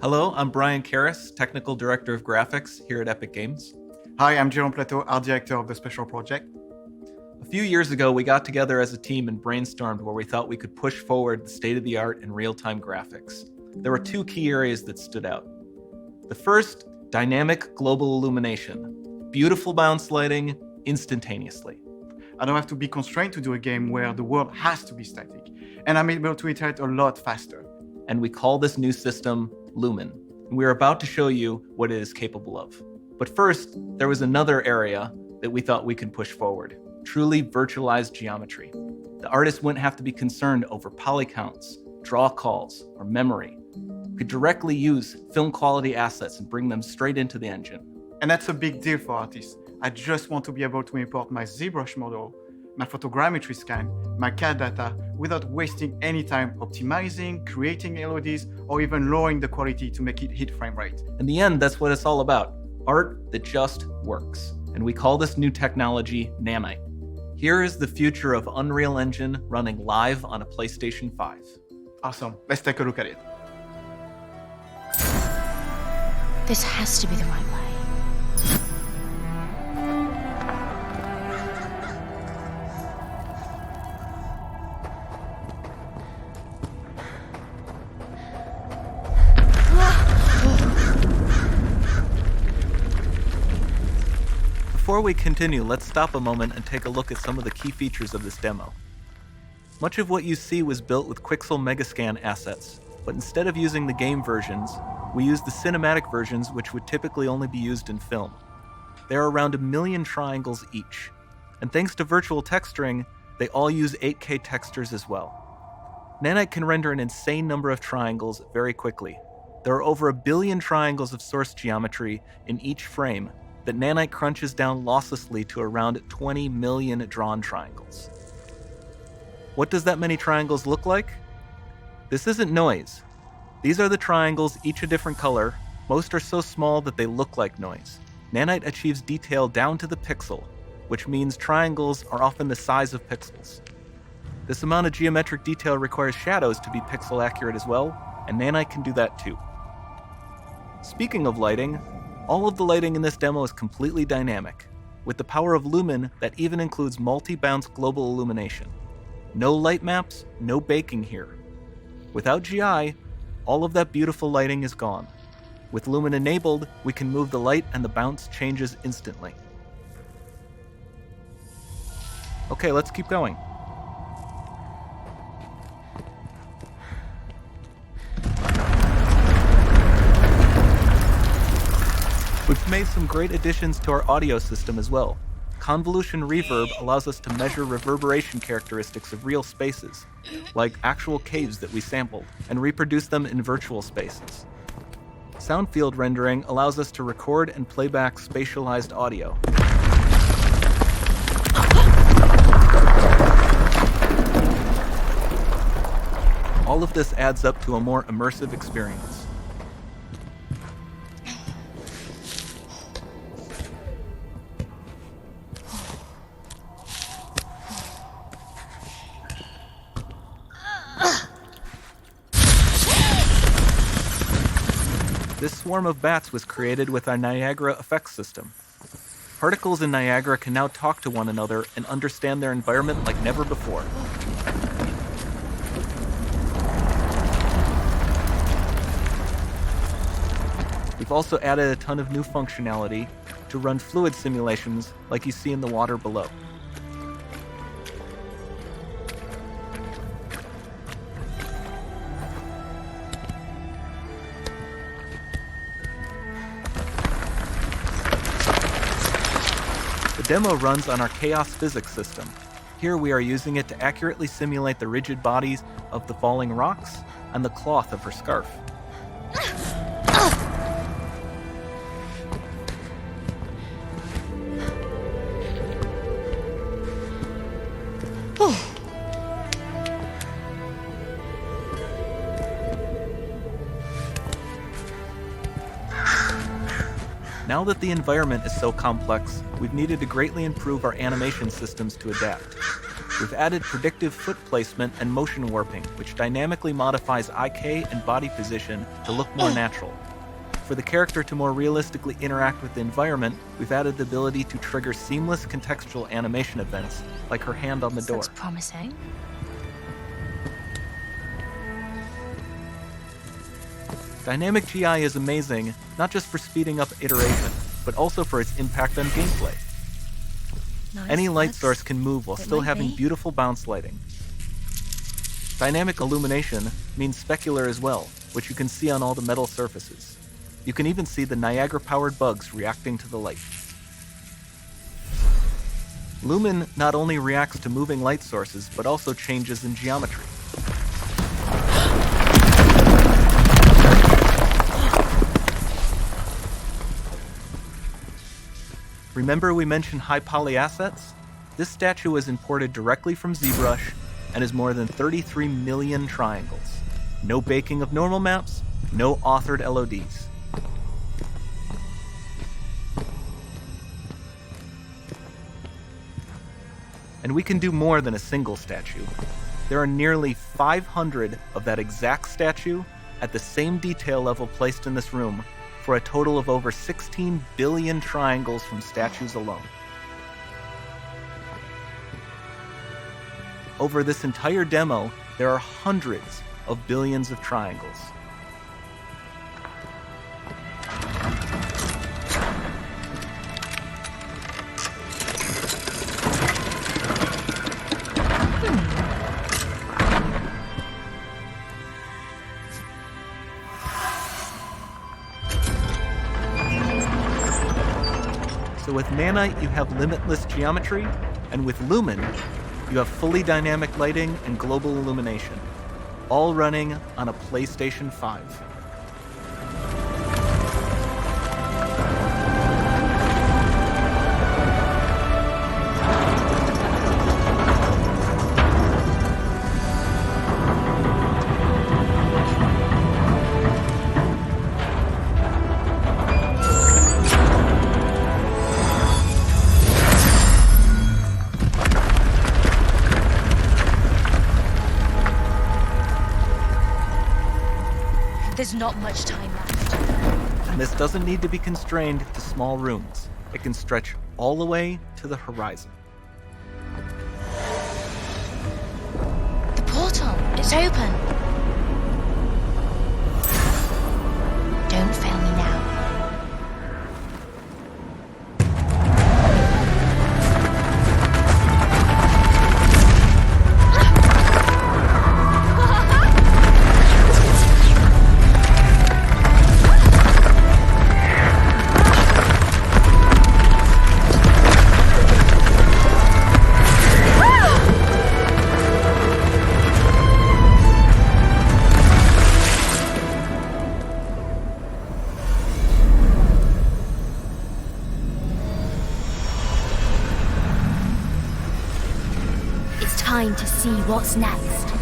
Hello, I'm Brian Karis, Technical Director of Graphics here at Epic Games. Hi, I'm Jerome, Platteaux, Art Director of the Special Project. A few years ago, we got together as a team and brainstormed where we thought we could push forward the state-of-the-art in real-time graphics. There were two key areas that stood out. The first, dynamic global illumination. Beautiful bounce lighting instantaneously. I don't have to be constrained to do a game where the world has to be static, and I'm able to iterate a lot faster. And we call this new system Lumen. And we're about to show you what it is capable of. But first, there was another area that we thought we could push forward. Truly virtualized geometry. The artist wouldn't have to be concerned over poly counts, draw calls, or memory. We could directly use film quality assets and bring them straight into the engine. And that's a big deal for artists. I just want to be able to import my ZBrush model, my photogrammetry scan, my CAD data, without wasting any time optimizing, creating LODs, or even lowering the quality to make it hit frame rate. In the end, that's what it's all about. Art that just works. And we call this new technology Nanite. Here is the future of Unreal Engine running live on a PlayStation 5. Awesome, let's take a look at it. This has to be the right way. Before we continue, let's stop a moment and take a look at some of the key features of this demo. Much of what you see was built with Quixel Megascan assets, but instead of using the game versions, we used the cinematic versions, which would typically only be used in film. There are around 1 million triangles each, and thanks to virtual texturing, they all use 8K textures as well. Nanite can render an insane number of triangles very quickly. There are over 1 billion triangles of source geometry in each frame that Nanite crunches down losslessly to around 20 million drawn triangles. What does that many triangles look like? This isn't noise. These are the triangles, each a different color. Most are so small that they look like noise. Nanite achieves detail down to the pixel, which means triangles are often the size of pixels. This amount of geometric detail requires shadows to be pixel accurate as well, and Nanite can do that too. Speaking of lighting, all of the lighting in this demo is completely dynamic. With the power of Lumen, that even includes multi-bounce global illumination. No light maps, no baking here. Without GI, all of that beautiful lighting is gone. With Lumen enabled, we can move the light and the bounce changes instantly. Okay, let's keep going. We've made some great additions to our audio system as well. Convolution reverb allows us to measure reverberation characteristics of real spaces, like actual caves that we sampled, and reproduce them in virtual spaces. Sound field rendering allows us to record and play back spatialized audio. All of this adds up to a more immersive experience. This swarm of bats was created with our Niagara effects system. Particles in Niagara can now talk to one another and understand their environment like never before. We've also added a ton of new functionality to run fluid simulations like you see in the water below. The demo runs on our chaos physics system. Here we are using it to accurately simulate the rigid bodies of the falling rocks and the cloth of her scarf. Now that the environment is so complex, we've needed to greatly improve our animation systems to adapt. We've added predictive foot placement and motion warping, which dynamically modifies IK and body position to look more natural. For the character to more realistically interact with the environment, we've added the ability to trigger seamless contextual animation events, like her hand on the door. Looks promising. Dynamic GI is amazing, not just for speeding up iteration, but also for its impact on gameplay. Nice. Any light Looks source can move while a bit still like having me. beautiful bounce lighting. Dynamic illumination means specular as well, which you can see on all the metal surfaces. You can even see the Niagara-powered bugs reacting to the light. Lumen not only reacts to moving light sources, but also changes in geometry. Remember we mentioned high poly assets? This statue was imported directly from ZBrush and is more than 33 million triangles. No baking of normal maps, no authored LODs. And we can do more than a single statue. There are nearly 500 of that exact statue at the same detail level placed in this room, for a total of over 16 billion triangles from statues alone. Over this entire demo, there are hundreds of billions of triangles. So with Nanite, you have limitless geometry, and with Lumen, you have fully dynamic lighting and global illumination, all running on a PlayStation 5. There's not much time left. And this doesn't need to be constrained to small rooms. It can stretch all the way to the horizon. The portal, it's open. Don't fail me now. Time to see what's next.